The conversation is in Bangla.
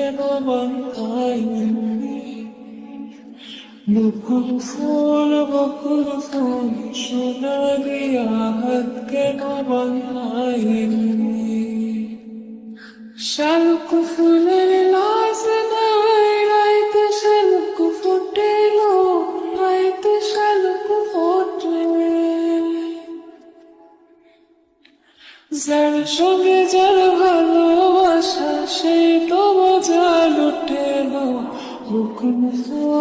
কেন বাঁধাইনি? বকুল ফুল সোনালি হাত কেন বাঁধাইনি? শালুক ফুলের লাজ নাই, রাইতে শালুক ফুটেল, রাইতে শালুক ফোটে। যার সঙ্গে যার ভালোবাসা সেই তো মজা লুটেল। বকুল ফুল